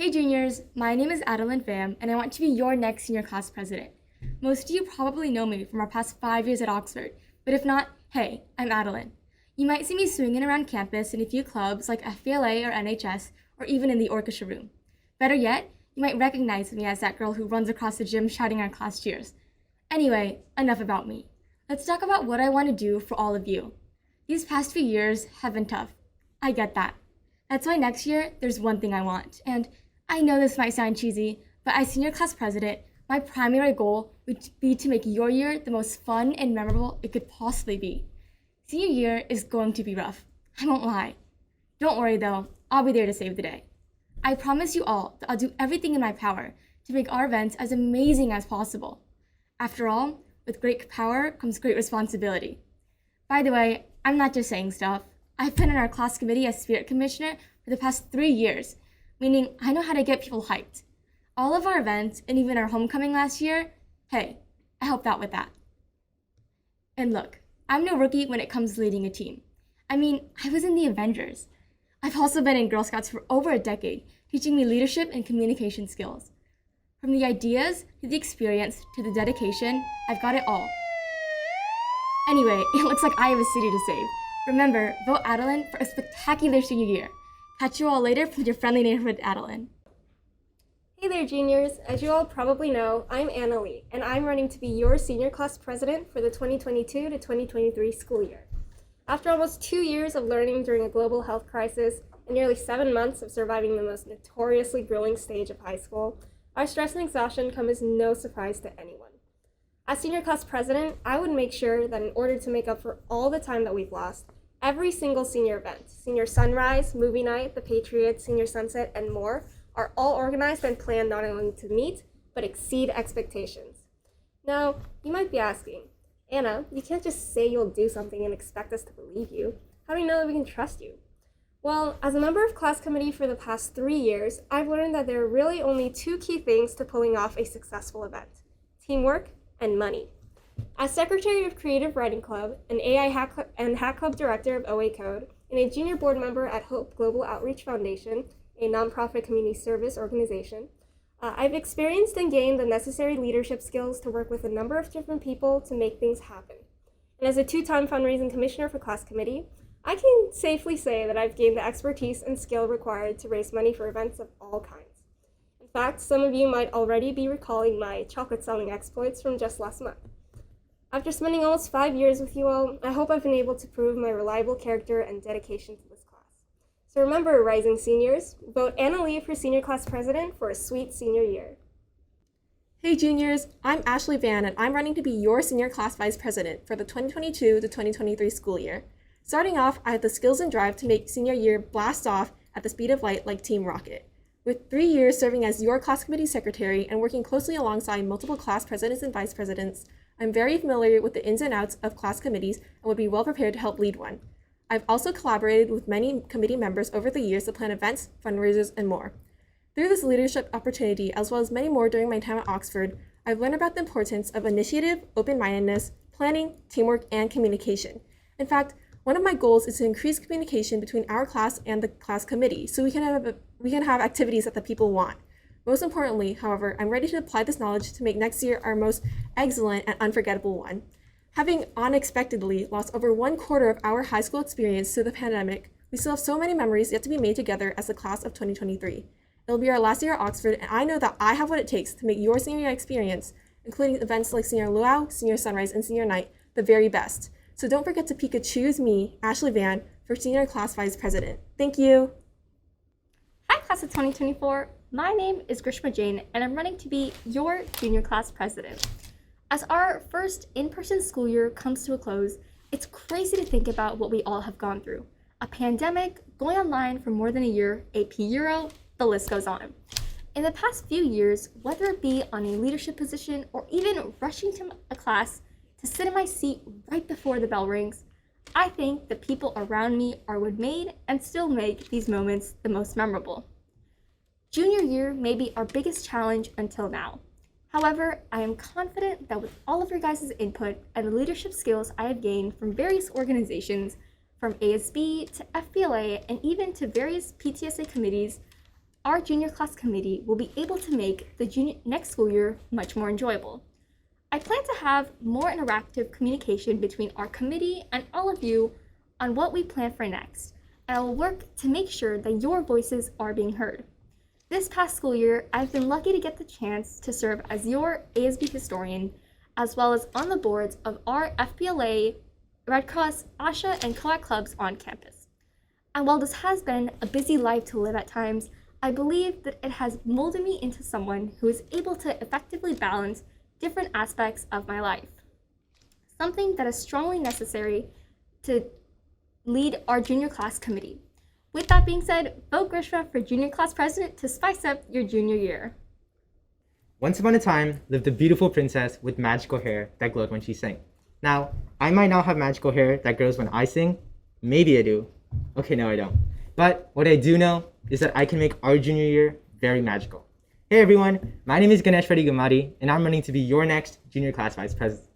Hey juniors, my name is Adeline Pham, and I want to be your next senior class president. Most of you probably know me from our past 5 years at Oxford, but if not, hey, I'm Adeline. You might see me swinging around campus in a few clubs like FBLA or NHS, or even in the orchestra room. Better yet, you might recognize me as that girl who runs across the gym shouting our class cheers. Anyway, enough about me. Let's talk about what I want to do for all of you. These past few years have been tough. I get that. That's why next year, there's one thing I want, and I know this might sound cheesy, but as senior class president, my primary goal would be to make your year the most fun and memorable it could possibly be. Senior year is going to be rough. I won't lie. Don't worry though, I'll be there to save the day. I promise you all that I'll do everything in my power to make our events as amazing as possible. After all, with great power comes great responsibility. By the way, I'm not just saying stuff. I've been in our class committee as spirit commissioner for the past 3 years, meaning I know how to get people hyped. All of our events, and even our homecoming last year, hey, I helped out with that. And look, I'm no rookie when it comes to leading a team. I mean, I was in the Avengers. I've also been in Girl Scouts for over a decade, teaching me leadership and communication skills. From the ideas, to the experience, to the dedication, I've got it all. Anyway, it looks like I have a city to save. Remember, vote Adeline for a spectacular senior year. Catch you all later with your friendly neighborhood Adeline. Hey there, juniors. As you all probably know, I'm Anna Lee, and I'm running to be your senior class president for the 2022 to 2023 school year. After almost 2 years of learning during a global health crisis and nearly 7 months of surviving the most notoriously grueling stage of high school, our stress and exhaustion come as no surprise to anyone. As senior class president, I would make sure that in order to make up for all the time that we've lost, every single senior event, senior sunrise, movie night, the Patriots, senior sunset, and more, are all organized and planned not only to meet, but exceed expectations. Now, you might be asking, Anna, you can't just say you'll do something and expect us to believe you. How do you know that we can trust you? Well, as a member of class committee for the past 3 years, I've learned that there are really only 2 key things to pulling off a successful event: teamwork and money. As Secretary of Creative Writing Club, an AI Hack Club Director of OA Code, and a junior board member at Hope Global Outreach Foundation, a nonprofit community service organization, I've experienced and gained the necessary leadership skills to work with a number of different people to make things happen. And as a 2-time fundraising commissioner for class committee, I can safely say that I've gained the expertise and skill required to raise money for events of all kinds. In fact, some of you might already be recalling my chocolate selling exploits from just last month. After spending almost 5 years with you all, I hope I've been able to prove my reliable character and dedication to this class. So remember, rising seniors, vote Anna Lee for senior class president for a sweet senior year. Hey juniors, I'm Ashley Van and I'm running to be your senior class vice president for the 2022 to 2023 school year. Starting off, I have the skills and drive to make senior year blast off at the speed of light like Team Rocket. With 3 years serving as your class committee secretary and working closely alongside multiple class presidents and vice presidents, I'm very familiar with the ins and outs of class committees and would be well prepared to help lead one. I've also collaborated with many committee members over the years to plan events, fundraisers, and more. Through this leadership opportunity, as well as many more during my time at Oxford, I've learned about the importance of initiative, open-mindedness, planning, teamwork, and communication. In fact, one of my goals is to increase communication between our class and the class committee so we can have activities that the people want. Most importantly, however, I'm ready to apply this knowledge to make next year our most excellent and unforgettable one. Having unexpectedly lost over 1/4 of our high school experience to the pandemic, we still have so many memories yet to be made together as the class of 2023. It'll be our last year at Oxford, and I know that I have what it takes to make your senior year experience, including events like Senior Luau, Senior Sunrise, and Senior Night, the very best. So don't forget to choose me, Ashley Van, for senior class vice president. Thank you. Hi, class of 2024. My name is Grishma Jain, and I'm running to be your junior class president. As our first in-person school year comes to a close, it's crazy to think about what we all have gone through. A pandemic, going online for more than a year, AP Euro, the list goes on. In the past few years, whether it be on a leadership position or even rushing to a class to sit in my seat right before the bell rings, I think the people around me are what made and still make these moments the most memorable. Junior year may be our biggest challenge until now. However, I am confident that with all of your guys' input and the leadership skills I have gained from various organizations, from ASB to FBLA and even to various PTSA committees, our junior class committee will be able to make the next school year much more enjoyable. I plan to have more interactive communication between our committee and all of you on what we plan for next, and I will work to make sure that your voices are being heard. This past school year, I've been lucky to get the chance to serve as your ASB historian, as well as on the boards of our FBLA, Red Cross, ASHA, and co-ed clubs on campus. And while this has been a busy life to live at times, I believe that it has molded me into someone who is able to effectively balance different aspects of my life. Something that is strongly necessary to lead our junior class committee. With that being said, vote Grishma for junior class president to spice up your junior year. Once upon a time lived a beautiful princess with magical hair that glowed when she sang. Now, I might not have magical hair that grows when I sing. Maybe I do. Okay, no, I don't. But what I do know is that I can make our junior year very magical. Hey everyone, my name is Ganesh Reddy Gamadi, and I'm running to be your next junior class vice president.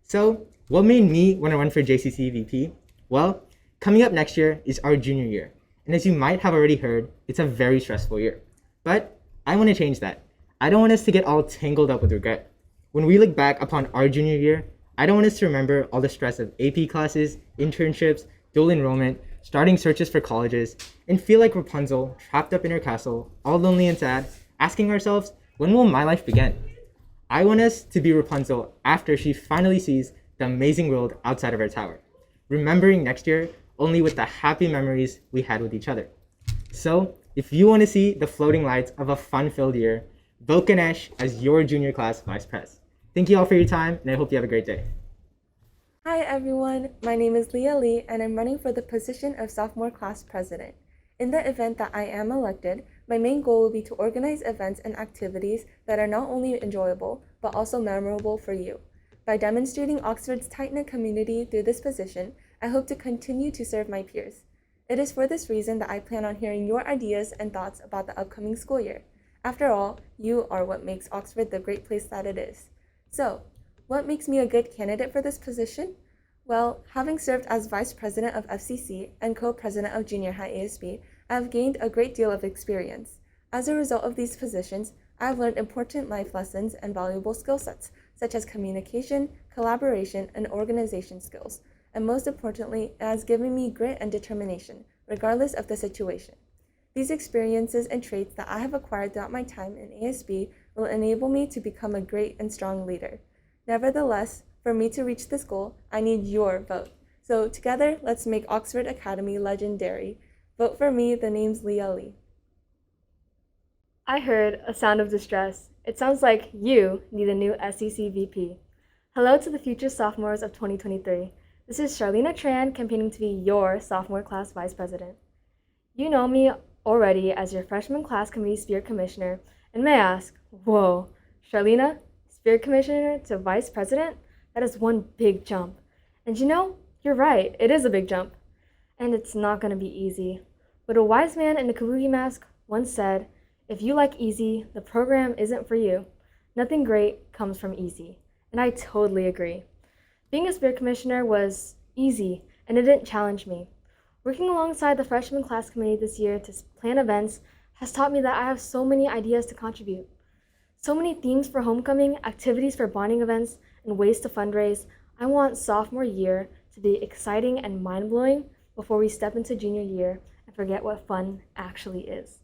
So, what made me want to run for JCC VP? Well, coming up next year is our junior year, and as you might have already heard, it's a very stressful year. But I want to change that. I don't want us to get all tangled up with regret. When we look back upon our junior year, I don't want us to remember all the stress of AP classes, internships, dual enrollment, starting searches for colleges, and feel like Rapunzel, trapped up in her castle, all lonely and sad, asking ourselves, when will my life begin? I want us to be Rapunzel after she finally sees the amazing world outside of her tower, remembering next year only with the happy memories we had with each other. So, if you want to see the floating lights of a fun-filled year, vote Ganesh as your junior class vice pres. Thank you all for your time, and I hope you have a great day. Hi everyone, my name is Leah Lee and I'm running for the position of sophomore class president. In the event that I am elected, my main goal will be to organize events and activities that are not only enjoyable, but also memorable for you. By demonstrating Oxford's tight-knit community through this position, I hope to continue to serve my peers. It is for this reason that I plan on hearing your ideas and thoughts about the upcoming school year. After all, you are what makes Oxford the great place that it is. So, what makes me a good candidate for this position? Well, having served as Vice President of FCC and Co-President of Junior High ASB, I have gained a great deal of experience. As a result of these positions, I have learned important life lessons and valuable skill sets, such as communication, collaboration, and organization skills. And most importantly, it has given me grit and determination, regardless of the situation. These experiences and traits that I have acquired throughout my time in ASB will enable me to become a great and strong leader. Nevertheless, for me to reach this goal, I need your vote. So together, let's make Oxford Academy legendary. Vote for me, the name's Leah Lee. I heard a sound of distress. It sounds like you need a new SEC VP. Hello to the future sophomores of 2023. This is Charlena Tran campaigning to be your sophomore class vice president. You know me already as your freshman class committee spirit commissioner, and may ask, whoa, Charlena, spirit commissioner to vice president? That is one big jump. And you know, you're right, it is a big jump. And it's not going to be easy. But a wise man in a kabuki mask once said, if you like easy, the program isn't for you. Nothing great comes from easy. And I totally agree. Being a spirit commissioner was easy, and it didn't challenge me. Working alongside the freshman class committee this year to plan events has taught me that I have so many ideas to contribute. So many themes for homecoming, activities for bonding events, and ways to fundraise. I want sophomore year to be exciting and mind-blowing before we step into junior year and forget what fun actually is.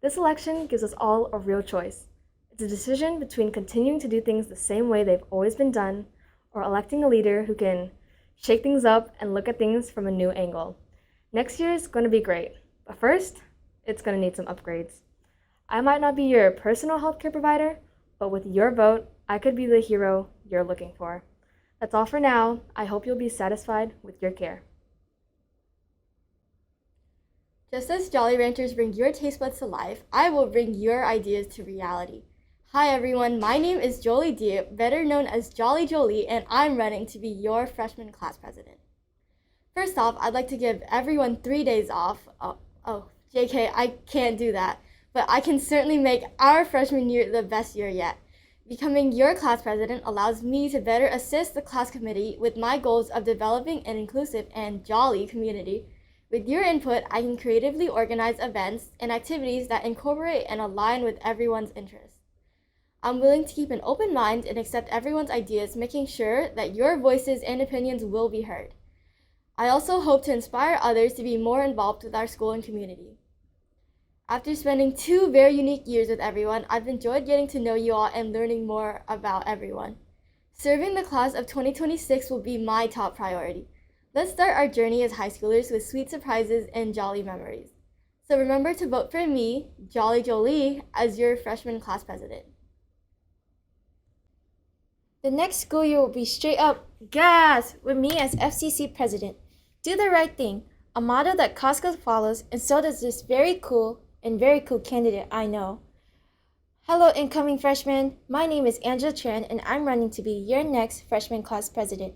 This election gives us all a real choice. It's a decision between continuing to do things the same way they've always been done, or electing a leader who can shake things up and look at things from a new angle. Next year is going to be great, but first, it's going to need some upgrades. I might not be your personal healthcare provider, but with your vote, I could be the hero you're looking for. That's all for now. I hope you'll be satisfied with your care. Just as Jolly Ranchers bring your taste buds to life, I will bring your ideas to reality. Hi everyone, my name is Jolie Diep, better known as Jolly Jolie, and I'm running to be your freshman class president. First off, I'd like to give everyone 3 days off. JK, I can't do that, but I can certainly make our freshman year the best year yet. Becoming your class president allows me to better assist the class committee with my goals of developing an inclusive and jolly community, With your input, I can creatively organize events and activities that incorporate and align with everyone's interests. I'm willing to keep an open mind and accept everyone's ideas, making sure that your voices and opinions will be heard. I also hope to inspire others to be more involved with our school and community. After spending 2 very unique years with everyone, I've enjoyed getting to know you all and learning more about everyone. Serving the class of 2026 will be my top priority. Let's start our journey as high schoolers with sweet surprises and jolly memories. So remember to vote for me, Jolly Jolie, as your freshman class president. The next school year will be straight up gas with me as FCC president. Do the right thing, a motto that Costco follows, and so does this very cool candidate I know. Hello, incoming freshmen. My name is Angela Tran, and I'm running to be your next freshman class president.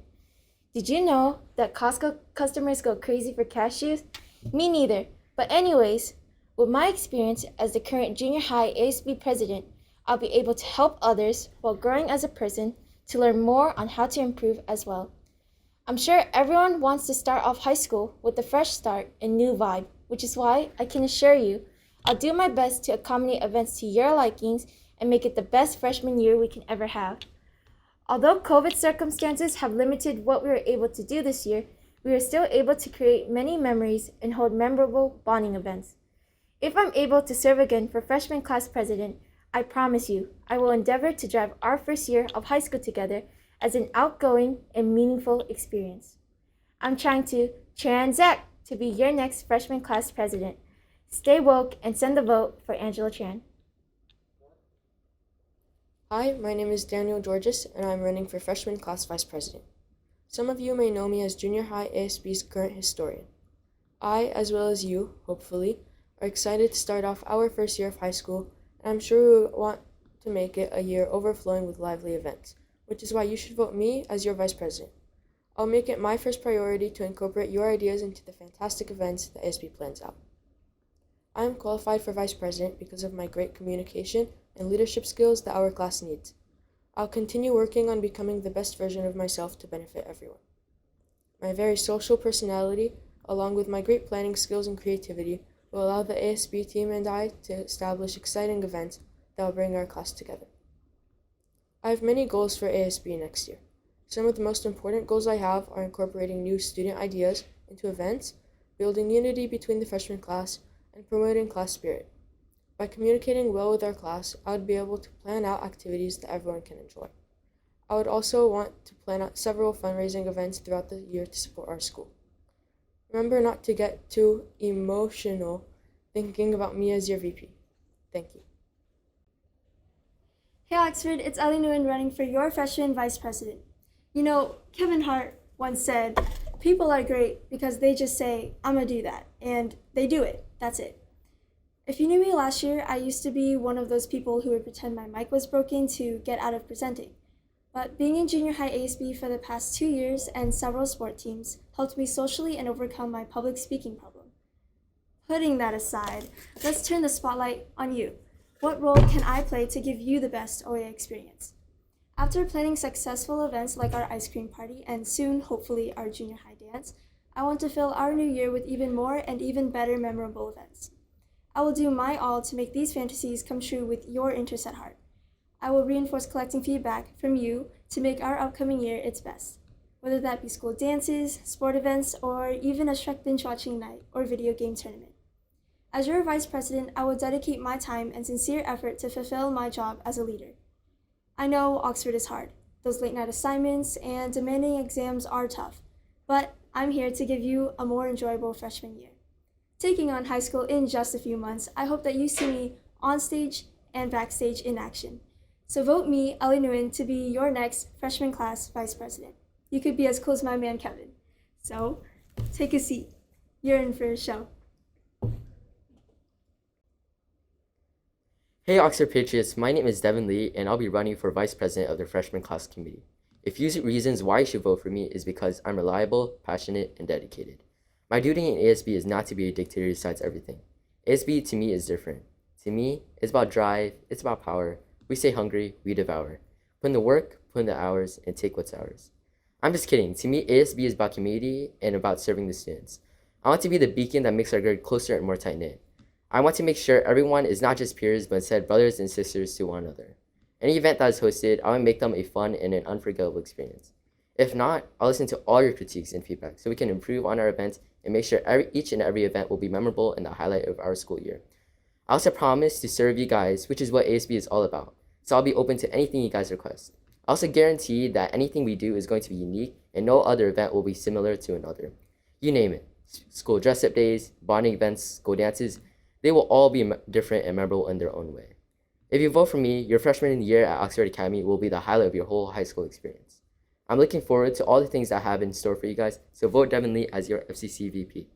Did you know that Costco customers go crazy for cashews? Me neither. But anyways, with my experience as the current junior high ASB president, I'll be able to help others while growing as a person to learn more on how to improve as well. I'm sure everyone wants to start off high school with a fresh start and new vibe, which is why I can assure you I'll do my best to accommodate events to your likings and make it the best freshman year we can ever have. Although COVID circumstances have limited what we were able to do this year, we were still able to create many memories and hold memorable bonding events. If I'm able to serve again for freshman class president, I promise you I will endeavor to drive our first year of high school together as an outgoing and meaningful experience. I'm trying to transact to be your next freshman class president. Stay woke and send the vote for Angela Tran. Hi, my name is Daniel Georges, and I'm running for freshman class vice president. Some of you may know me as junior high ASB's current historian. I, as well as you, hopefully, are excited to start off our first year of high school, and I'm sure we want to make it a year overflowing with lively events, which is why you should vote me as your vice president. I'll make it my first priority to incorporate your ideas into the fantastic events that ASB plans out. I am qualified for vice president because of my great communication and leadership skills that our class needs. I'll continue working on becoming the best version of myself to benefit everyone. My very social personality, along with my great planning skills and creativity, will allow the ASB team and I to establish exciting events that will bring our class together. I have many goals for ASB next year. Some of the most important goals I have are incorporating new student ideas into events, building unity between the freshman class, and promoting class spirit. By communicating well with our class, I would be able to plan out activities that everyone can enjoy. I would also want to plan out several fundraising events throughout the year to support our school. Remember not to get too emotional thinking about me as your VP. Thank you. Hey Oxford, it's Ellie Nguyen running for your freshman vice president. You know, Kevin Hart once said, people are great because they just say, I'm gonna do that, and they do it. That's it. If you knew me last year, I used to be one of those people who would pretend my mic was broken to get out of presenting. But being in junior high ASB for the past 2 years and several sport teams helped me socially and overcome my public speaking problem. Putting that aside, let's turn the spotlight on you. What role can I play to give you the best OA experience? After planning successful events like our ice cream party and soon, hopefully, our junior high dance, I want to fill our new year with even more and even better memorable events. I will do my all to make these fantasies come true with your interests at heart. I will reinforce collecting feedback from you to make our upcoming year its best, whether that be school dances, sport events, or even a Shrek binge watching night or video game tournament. As your vice president, I will dedicate my time and sincere effort to fulfill my job as a leader. I know Oxford is hard. Those late night assignments and demanding exams are tough, but I'm here to give you a more enjoyable freshman year. Taking on high school in just a few months, I hope that you see me on stage and backstage in action. So vote me, Ellie Nguyen, to be your next freshman class vice president. You could be as cool as my man Kevin. So take a seat. You're in for a show. Hey Oxford Patriots, my name is Devin Lee and I'll be running for Vice President of the Freshman Class Committee. A few reasons why you should vote for me is because I'm reliable, passionate, and dedicated. My duty in ASB is not to be a dictator who decides everything. ASB to me is different. To me, it's about drive, it's about power. We stay hungry, we devour. Put in the work, put in the hours, and take what's ours. I'm just kidding. To me, ASB is about community and about serving the students. I want to be the beacon that makes our grade closer and more tight-knit. I want to make sure everyone is not just peers, but instead brothers and sisters to one another. Any event that is hosted, I want to make them a fun and an unforgettable experience. If not, I'll listen to all your critiques and feedback so we can improve on our events and make sure each and every event will be memorable and the highlight of our school year. I also promise to serve you guys, which is what ASB is all about. So I'll be open to anything you guys request. I also guarantee that anything we do is going to be unique and no other event will be similar to another. You name it. School dress-up days, bonding events, school dances, they will all be different and memorable in their own way. If you vote for me, your freshman year at Oxford Academy will be the highlight of your whole high school experience. I'm looking forward to all the things I have in store for you guys, so vote Devin Lee as your FCC VP.